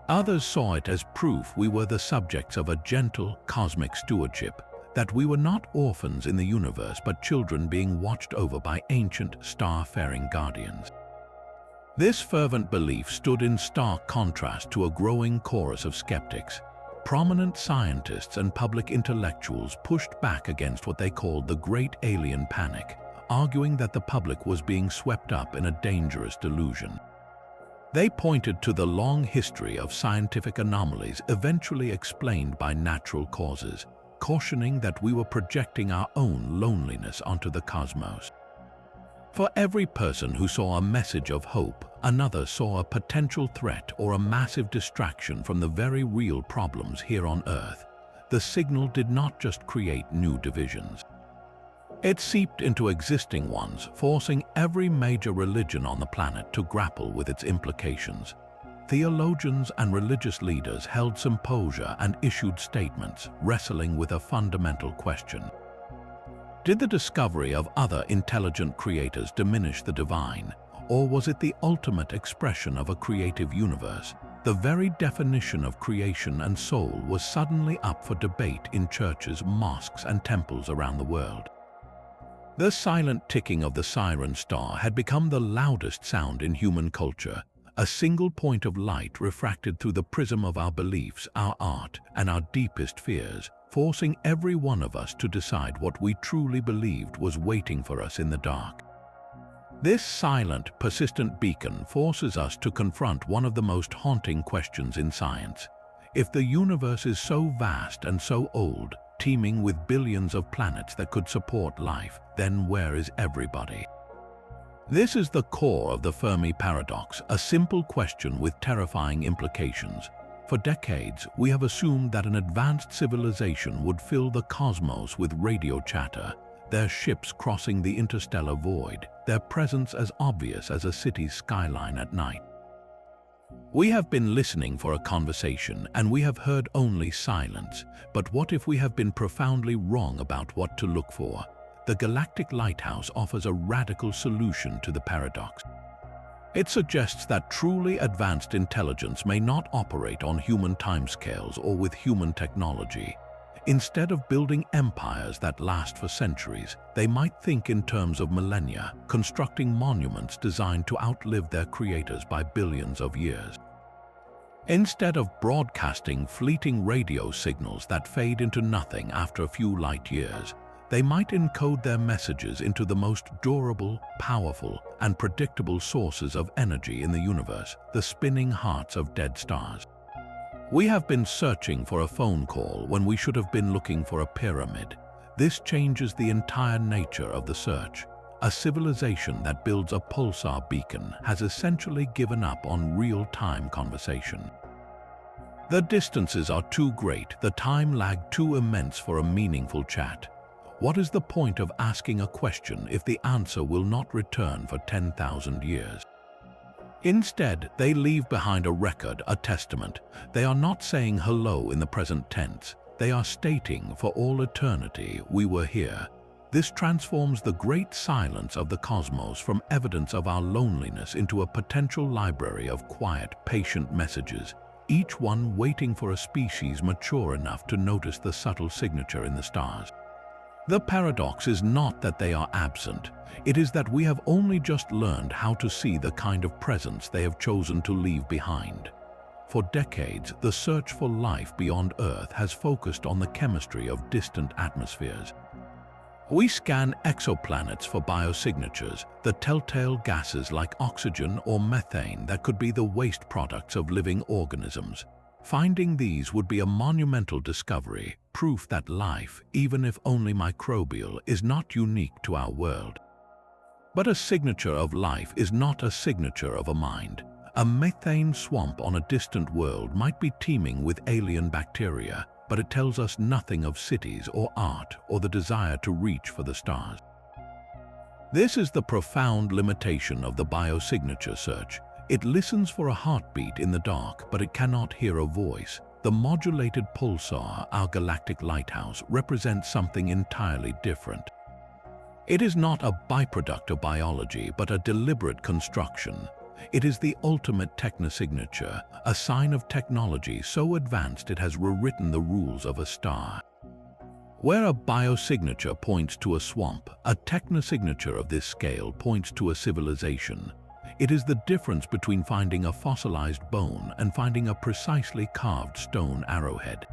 Others saw it as proof we were the subjects of a gentle, cosmic stewardship, that we were not orphans in the universe but children being watched over by ancient, star-faring guardians. This fervent belief stood in stark contrast to a growing chorus of skeptics. Prominent scientists and public intellectuals pushed back against what they called the Great Alien Panic, arguing that the public was being swept up in a dangerous delusion. They pointed to the long history of scientific anomalies eventually explained by natural causes, cautioning that we were projecting our own loneliness onto the cosmos. For every person who saw a message of hope, another saw a potential threat or a massive distraction from the very real problems here on Earth. The signal did not just create new divisions. It seeped into existing ones, forcing every major religion on the planet to grapple with its implications. Theologians and religious leaders held symposia and issued statements, wrestling with a fundamental question. Did the discovery of other intelligent creators diminish the divine, or was it the ultimate expression of a creative universe? The very definition of creation and soul was suddenly up for debate in churches, mosques, and temples around the world. The silent ticking of the Siren Star had become the loudest sound in human culture, a single point of light refracted through the prism of our beliefs, our art, and our deepest fears, forcing every one of us to decide what we truly believed was waiting for us in the dark. This silent, persistent beacon forces us to confront one of the most haunting questions in science. If the universe is so vast and so old, teeming with billions of planets that could support life, then where is everybody? This is the core of the Fermi Paradox, a simple question with terrifying implications. For decades, we have assumed that an advanced civilization would fill the cosmos with radio chatter, their ships crossing the interstellar void, their presence as obvious as a city's skyline at night. We have been listening for a conversation, and we have heard only silence. But what if we have been profoundly wrong about what to look for? The Galactic Lighthouse offers a radical solution to the paradox. It suggests that truly advanced intelligence may not operate on human timescales or with human technology. Instead of building empires that last for centuries, they might think in terms of millennia, constructing monuments designed to outlive their creators by billions of years. Instead of broadcasting fleeting radio signals that fade into nothing after a few light years, they might encode their messages into the most durable, powerful, and predictable sources of energy in the universe, the spinning hearts of dead stars. We have been searching for a phone call when we should have been looking for a pyramid. This changes the entire nature of the search. A civilization that builds a pulsar beacon has essentially given up on real-time conversation. The distances are too great, the time lag too immense for a meaningful chat. What is the point of asking a question if the answer will not return for 10,000 years? Instead, they leave behind a record, a testament. They are not saying hello in the present tense. They are stating, for all eternity, we were here. This transforms the great silence of the cosmos from evidence of our loneliness into a potential library of quiet, patient messages, each one waiting for a species mature enough to notice the subtle signature in the stars. The paradox is not that they are absent. It is that we have only just learned how to see the kind of presence they have chosen to leave behind. For decades, the search for life beyond Earth has focused on the chemistry of distant atmospheres. We scan exoplanets for biosignatures, the telltale gases like oxygen or methane that could be the waste products of living organisms. Finding these would be a monumental discovery, proof that life, even if only microbial, is not unique to our world. But a signature of life is not a signature of a mind. A methane swamp on a distant world might be teeming with alien bacteria, but it tells us nothing of cities or art or the desire to reach for the stars. This is the profound limitation of the biosignature search. It listens for a heartbeat in the dark, but it cannot hear a voice. The modulated pulsar, our galactic lighthouse, represents something entirely different. It is not a byproduct of biology, but a deliberate construction. It is the ultimate technosignature, a sign of technology so advanced it has rewritten the rules of a star. Where a biosignature points to a swamp, a technosignature of this scale points to a civilization. It is the difference between finding a fossilized bone and finding a precisely carved stone arrowhead.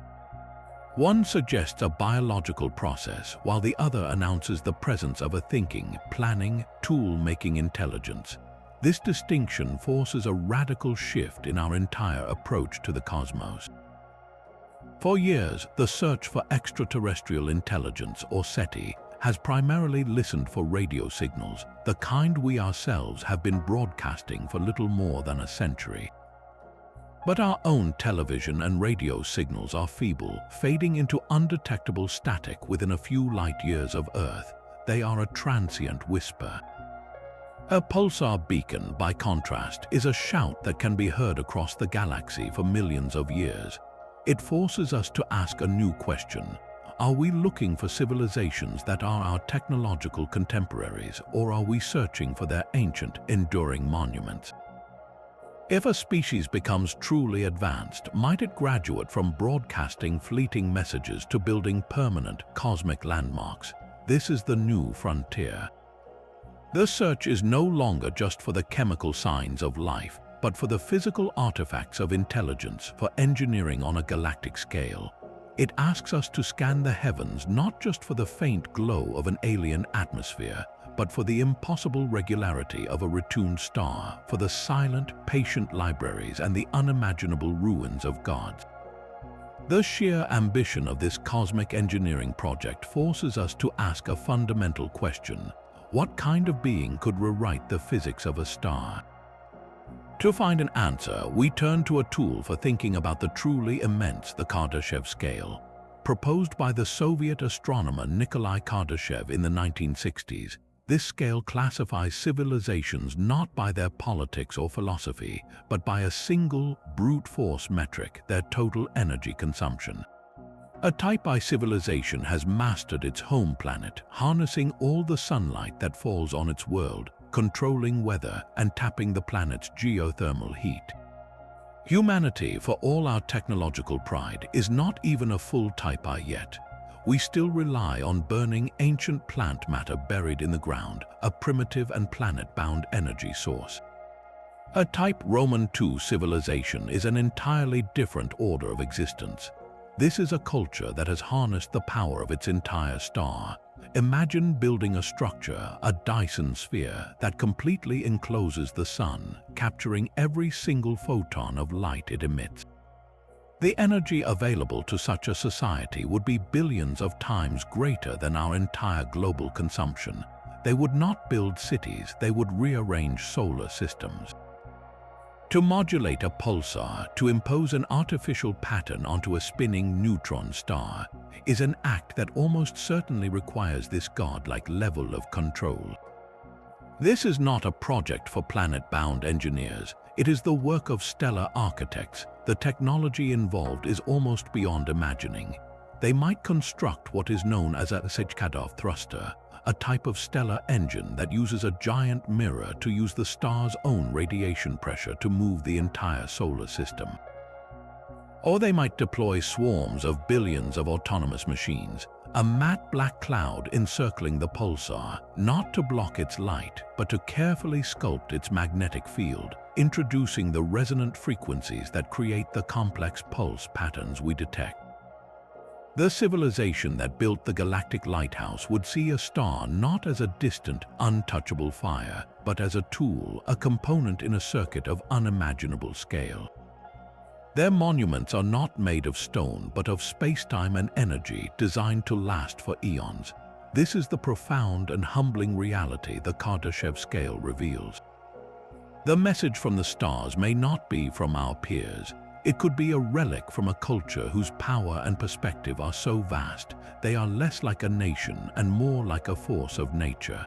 One suggests a biological process, while the other announces the presence of a thinking, planning, tool-making intelligence. This distinction forces a radical shift in our entire approach to the cosmos. For years, the search for extraterrestrial intelligence, or SETI, has primarily listened for radio signals, the kind we ourselves have been broadcasting for little more than a century. But our own television and radio signals are feeble, fading into undetectable static within a few light years of Earth. They are a transient whisper. A pulsar beacon, by contrast, is a shout that can be heard across the galaxy for millions of years. It forces us to ask a new question. Are we looking for civilizations that are our technological contemporaries, or are we searching for their ancient, enduring monuments? If a species becomes truly advanced, might it graduate from broadcasting fleeting messages to building permanent, cosmic landmarks? This is the new frontier. The search is no longer just for the chemical signs of life. but for the physical artifacts of intelligence, for engineering on a galactic scale. It asks us to scan the heavens not just for the faint glow of an alien atmosphere, but for the impossible regularity of a retuned star, for the silent, patient libraries and the unimaginable ruins of gods. The sheer ambition of this cosmic engineering project forces us to ask a fundamental question: what kind of being could rewrite the physics of a star? To find an answer, we turn to a tool for thinking about the truly immense, the Kardashev scale. Proposed by the Soviet astronomer Nikolai Kardashev in the 1960s, this scale classifies civilizations not by their politics or philosophy, but by a single, brute force metric: their total energy consumption. A Type I civilization has mastered its home planet, harnessing all the sunlight that falls on its world, controlling weather and tapping the planet's geothermal heat. Humanity, for all our technological pride, is not even a full Type I yet. We still rely on burning ancient plant matter buried in the ground, a primitive and planet-bound energy source. A Type Roman II civilization is an entirely different order of existence. This is a culture that has harnessed the power of its entire star. Imagine building a structure, a Dyson sphere, that completely encloses the sun, capturing every single photon of light it emits. The energy available to such a society would be billions of times greater than our entire global consumption. They would not build cities, they would rearrange solar systems. To modulate a pulsar, to impose an artificial pattern onto a spinning neutron star, is an act that almost certainly requires this godlike level of control. This is not a project for planet-bound engineers. It is the work of stellar architects. The technology involved is almost beyond imagining. They might construct what is known as a SETI thruster, a type of stellar engine that uses a giant mirror to use the star's own radiation pressure to move the entire solar system. Or they might deploy swarms of billions of autonomous machines, a matte black cloud encircling the pulsar, not to block its light, but to carefully sculpt its magnetic field, introducing the resonant frequencies that create the complex pulse patterns we detect. The civilization that built the Galactic Lighthouse would see a star not as a distant, untouchable fire, but as a tool, a component in a circuit of unimaginable scale. Their monuments are not made of stone, but of space-time and energy designed to last for eons. This is the profound and humbling reality the Kardashev scale reveals. The message from the stars may not be from our peers. It could be a relic from a culture whose power and perspective are so vast, they are less like a nation and more like a force of nature.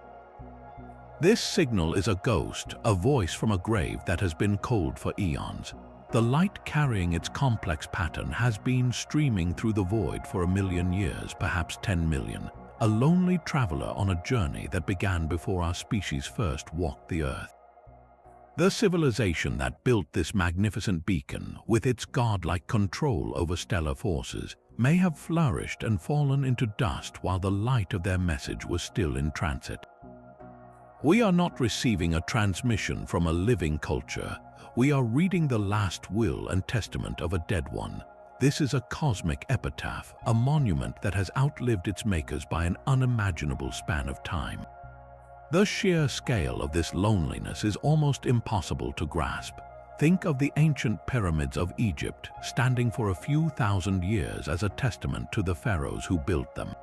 This signal is a ghost, a voice from a grave that has been cold for eons. The light carrying its complex pattern has been streaming through the void for 1,000,000 years, perhaps 10 million, a lonely traveler on a journey that began before our species first walked the earth. The civilization that built this magnificent beacon, with its godlike control over stellar forces, may have flourished and fallen into dust while the light of their message was still in transit. We are not receiving a transmission from a living culture. We are reading the last will and testament of a dead one. This is a cosmic epitaph, a monument that has outlived its makers by an unimaginable span of time. The sheer scale of this loneliness is almost impossible to grasp. Think of the ancient pyramids of Egypt, standing for a few thousand years as a testament to the pharaohs who built them.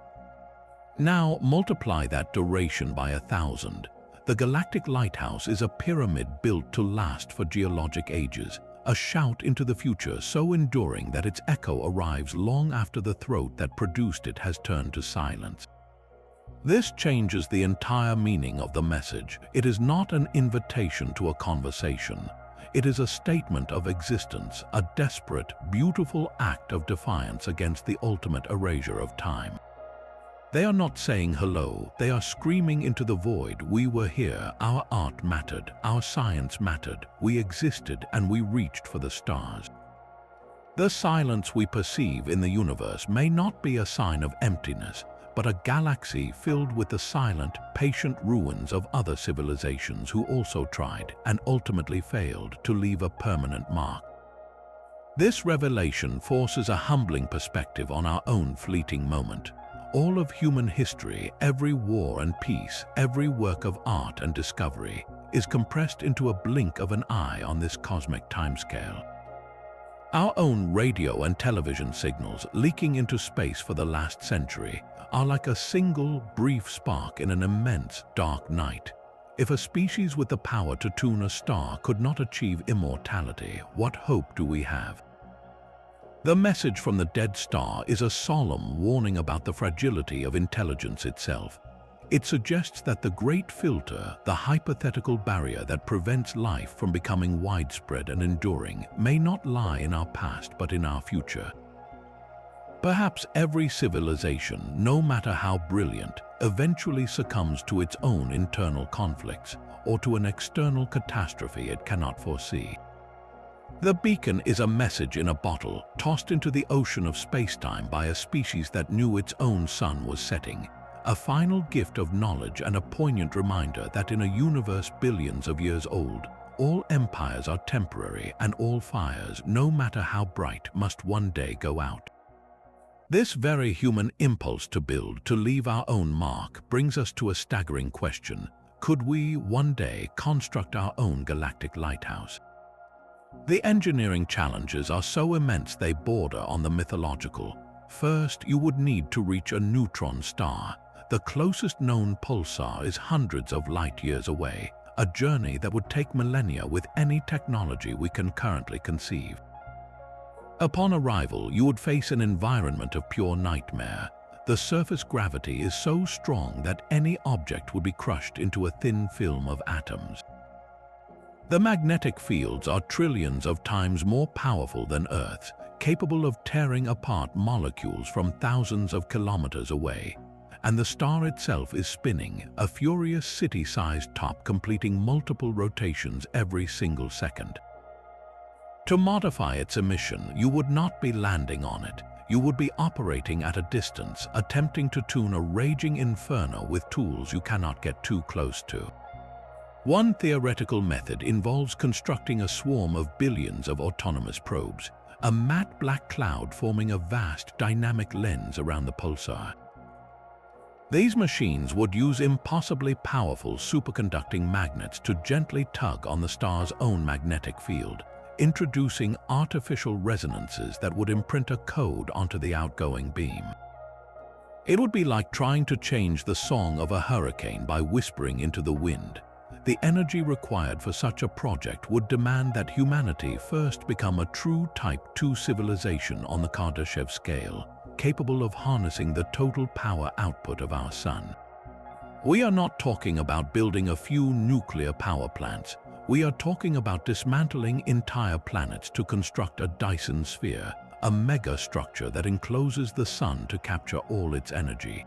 Now multiply that duration by 1,000. The Galactic Lighthouse is a pyramid built to last for geologic ages, a shout into the future so enduring that its echo arrives long after the throat that produced it has turned to silence. This changes the entire meaning of the message. It is not an invitation to a conversation. It is a statement of existence, a desperate, beautiful act of defiance against the ultimate erasure of time. They are not saying hello, they are screaming into the void. We were here, our art mattered, our science mattered, we existed and we reached for the stars. The silence we perceive in the universe may not be a sign of emptiness, but a galaxy filled with the silent, patient ruins of other civilizations who also tried and ultimately failed to leave a permanent mark. This revelation forces a humbling perspective on our own fleeting moment. All of human history, every war and peace, every work of art and discovery, is compressed into a blink of an eye on this cosmic timescale. Our own radio and television signals leaking into space for the last century are like a single, brief spark in an immense, dark night. If a species with the power to tune a star could not achieve immortality, what hope do we have? The message from the dead star is a solemn warning about the fragility of intelligence itself. It suggests that the great filter, the hypothetical barrier that prevents life from becoming widespread and enduring, may not lie in our past but in our future. Perhaps every civilization, no matter how brilliant, eventually succumbs to its own internal conflicts or to an external catastrophe it cannot foresee. The beacon is a message in a bottle, tossed into the ocean of spacetime by a species that knew its own sun was setting. A final gift of knowledge and a poignant reminder that in a universe billions of years old, all empires are temporary and all fires, no matter how bright, must one day go out. This very human impulse to build, to leave our own mark, brings us to a staggering question. Could we, one day, construct our own galactic lighthouse? The engineering challenges are so immense they border on the mythological. First, you would need to reach a neutron star. The closest known pulsar is hundreds of light years away, a journey that would take millennia with any technology we can currently conceive. Upon arrival, you would face an environment of pure nightmare. The surface gravity is so strong that any object would be crushed into a thin film of atoms. The magnetic fields are trillions of times more powerful than Earth's, capable of tearing apart molecules from thousands of kilometers away. And the star itself is spinning, a furious city-sized top completing multiple rotations every single second. To modify its emission, you would not be landing on it. You would be operating at a distance, attempting to tune a raging inferno with tools you cannot get too close to. One theoretical method involves constructing a swarm of billions of autonomous probes, a matte black cloud forming a vast dynamic lens around the pulsar. These machines would use impossibly powerful superconducting magnets to gently tug on the star's own magnetic field, introducing artificial resonances that would imprint a code onto the outgoing beam. It would be like trying to change the song of a hurricane by whispering into the wind. The energy required for such a project would demand that humanity first become a true Type II civilization on the Kardashev scale, capable of harnessing the total power output of our sun. We are not talking about building a few nuclear power plants. We are talking about dismantling entire planets to construct a Dyson sphere, a mega structure that encloses the sun to capture all its energy.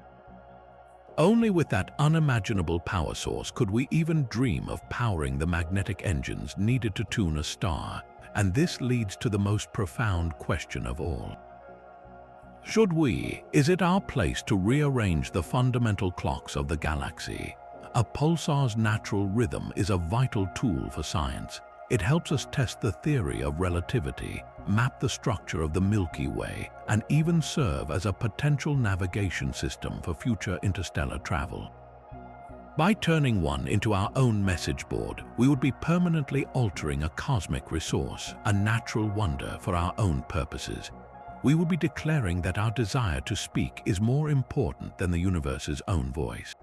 Only with that unimaginable power source could we even dream of powering the magnetic engines needed to tune a star, and this leads to the most profound question of all. Is it our place to rearrange the fundamental clocks of the galaxy? A pulsar's natural rhythm is a vital tool for science. It helps us test the theory of relativity, map the structure of the Milky Way, and even serve as a potential navigation system for future interstellar travel. By turning one into our own message board, we would be permanently altering a cosmic resource, a natural wonder for our own purposes. We would be declaring that our desire to speak is more important than the universe's own voice.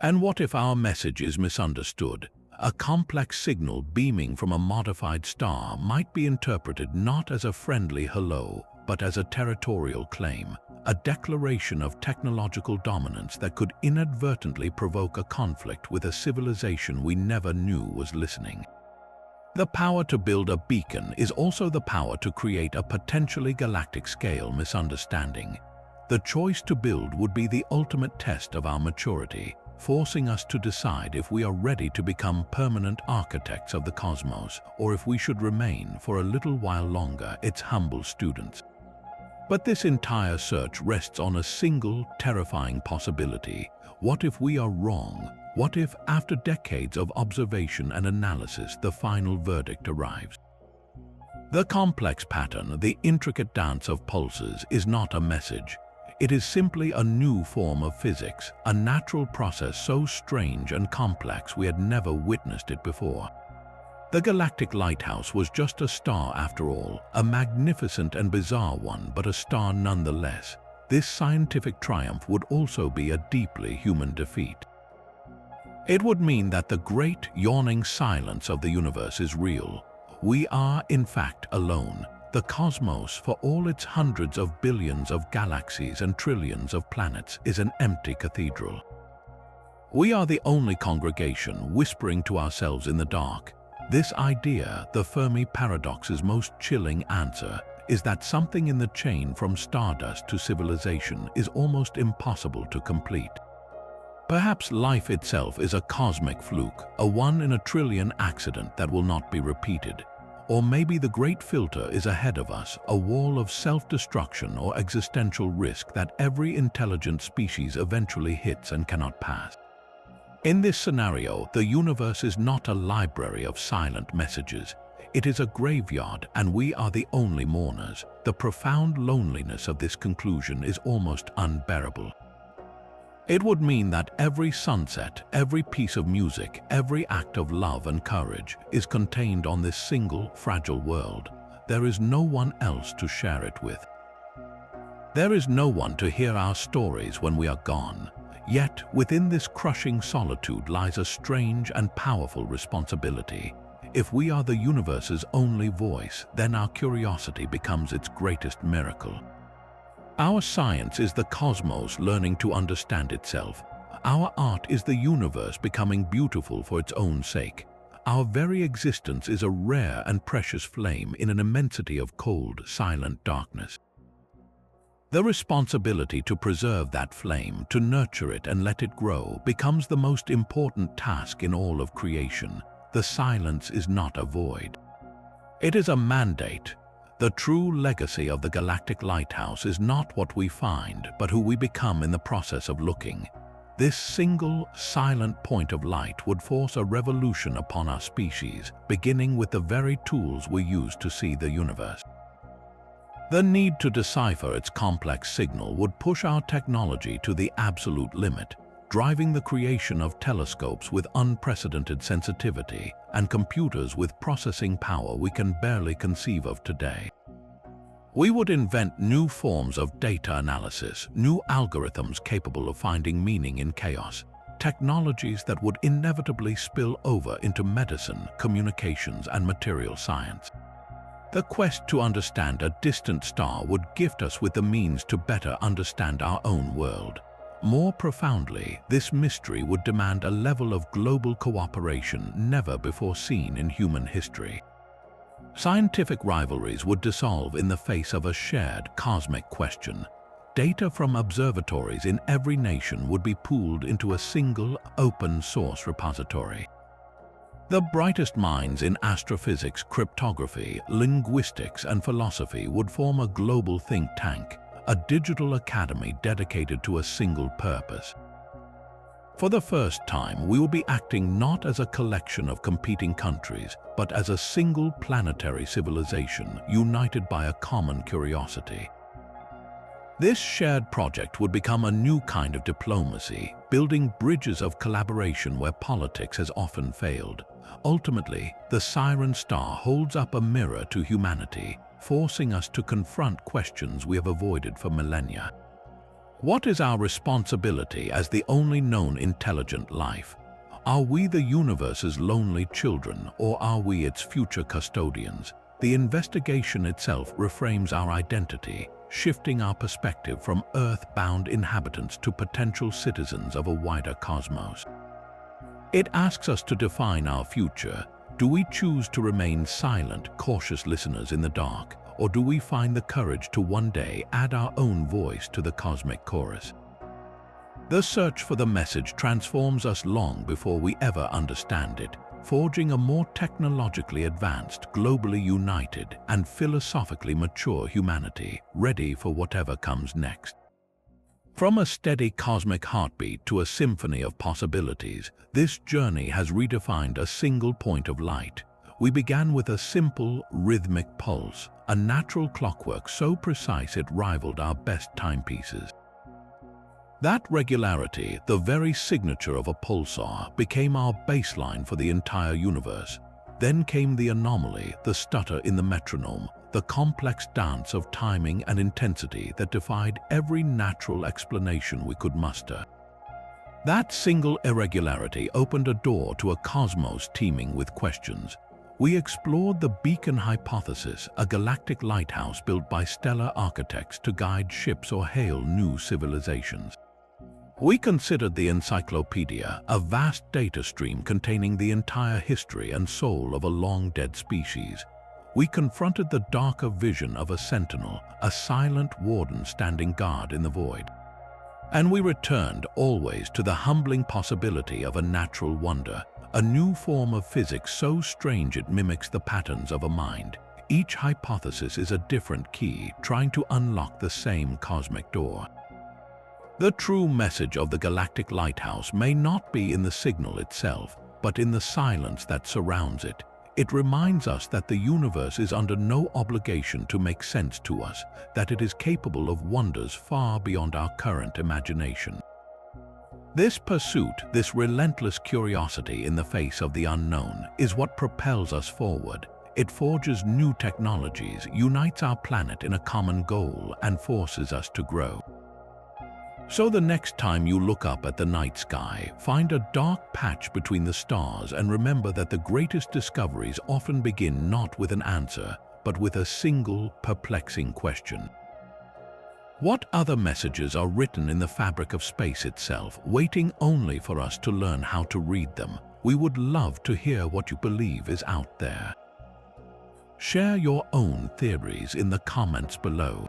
And what if our message is misunderstood? A complex signal beaming from a modified star might be interpreted not as a friendly hello, but as a territorial claim, a declaration of technological dominance that could inadvertently provoke a conflict with a civilization we never knew was listening. The power to build a beacon is also the power to create a potentially galactic-scale misunderstanding. The choice to build would be the ultimate test of our maturity, forcing us to decide if we are ready to become permanent architects of the cosmos, or if we should remain for a little while longer its humble students. But this entire search rests on a single terrifying possibility. What if we are wrong? What if, after decades of observation and analysis, the final verdict arrives? The complex pattern, the intricate dance of pulsars, is not a message. It is simply a new form of physics, a natural process so strange and complex we had never witnessed it before. The Galactic Lighthouse was just a star after all, a magnificent and bizarre one, but a star nonetheless. This scientific triumph would also be a deeply human defeat. It would mean that the great, yawning silence of the universe is real. We are, in fact, alone. The cosmos, for all its hundreds of billions of galaxies and trillions of planets, is an empty cathedral. We are the only congregation whispering to ourselves in the dark. This idea, the Fermi Paradox's most chilling answer, is that something in the chain from stardust to civilization is almost impossible to complete. Perhaps life itself is a cosmic fluke, a one-in-a-trillion accident that will not be repeated. Or maybe the great filter is ahead of us, a wall of self-destruction or existential risk that every intelligent species eventually hits and cannot pass. In this scenario, the universe is not a library of silent messages. It is a graveyard, and we are the only mourners. The profound loneliness of this conclusion is almost unbearable. It would mean that every sunset, every piece of music, every act of love and courage is contained on this single, fragile world. There is no one else to share it with. There is no one to hear our stories when we are gone. Yet, within this crushing solitude lies a strange and powerful responsibility. If we are the universe's only voice, then our curiosity becomes its greatest miracle. Our science is the cosmos learning to understand itself. Our art is the universe becoming beautiful for its own sake. Our very existence is a rare and precious flame in an immensity of cold, silent darkness. The responsibility to preserve that flame, to nurture it and let it grow, becomes the most important task in all of creation. The silence is not a void. It is a mandate. The true legacy of the Galactic Lighthouse is not what we find, but who we become in the process of looking. This single, silent point of light would force a revolution upon our species, beginning with the very tools we use to see the universe. The need to decipher its complex signal would push our technology to the absolute limit, driving the creation of telescopes with unprecedented sensitivity and computers with processing power we can barely conceive of today. We would invent new forms of data analysis, new algorithms capable of finding meaning in chaos, technologies that would inevitably spill over into medicine, communications, and material science. The quest to understand a distant star would gift us with the means to better understand our own world. More profoundly, this mystery would demand a level of global cooperation never before seen in human history. Scientific rivalries would dissolve in the face of a shared cosmic question. Data from observatories in every nation would be pooled into a single, open-source repository. The brightest minds in astrophysics, cryptography, linguistics, and philosophy would form a global think tank, a digital academy dedicated to a single purpose. For the first time, we will be acting not as a collection of competing countries, but as a single planetary civilization united by a common curiosity. This shared project would become a new kind of diplomacy, building bridges of collaboration where politics has often failed. Ultimately, the Siren Star holds up a mirror to humanity, forcing us to confront questions we have avoided for millennia. What is our responsibility as the only known intelligent life? Are we the universe's lonely children, or are we its future custodians? The investigation itself reframes our identity, shifting our perspective from Earth-bound inhabitants to potential citizens of a wider cosmos. It asks us to define our future. Do we choose to remain silent, cautious listeners in the dark, or do we find the courage to one day add our own voice to the cosmic chorus? The search for the message transforms us long before we ever understand it. forging a more technologically advanced, globally united, and philosophically mature humanity, ready for whatever comes next. From a steady cosmic heartbeat to a symphony of possibilities, this journey has redefined a single point of light. We began with a simple, rhythmic pulse, a natural clockwork so precise it rivaled our best timepieces. That regularity, the very signature of a pulsar, became our baseline for the entire universe. Then came the anomaly, the stutter in the metronome, the complex dance of timing and intensity that defied every natural explanation we could muster. That single irregularity opened a door to a cosmos teeming with questions. We explored the beacon hypothesis, a galactic lighthouse built by stellar architects to guide ships or hail new civilizations. We considered the encyclopedia, a vast data stream containing the entire history and soul of a long-dead species. We confronted the darker vision of a sentinel, a silent warden standing guard in the void. And we returned always to the humbling possibility of a natural wonder, a new form of physics so strange it mimics the patterns of a mind. Each hypothesis is a different key, trying to unlock the same cosmic door. The true message of the Galactic Lighthouse may not be in the signal itself, but in the silence that surrounds it. It reminds us that the universe is under no obligation to make sense to us, that it is capable of wonders far beyond our current imagination. This pursuit, this relentless curiosity in the face of the unknown, is what propels us forward. It forges new technologies, unites our planet in a common goal, and forces us to grow. So the next time you look up at the night sky, find a dark patch between the stars and remember that the greatest discoveries often begin not with an answer, but with a single, perplexing question. What other messages are written in the fabric of space itself, waiting only for us to learn how to read them? We would love to hear what you believe is out there. Share your own theories in the comments below.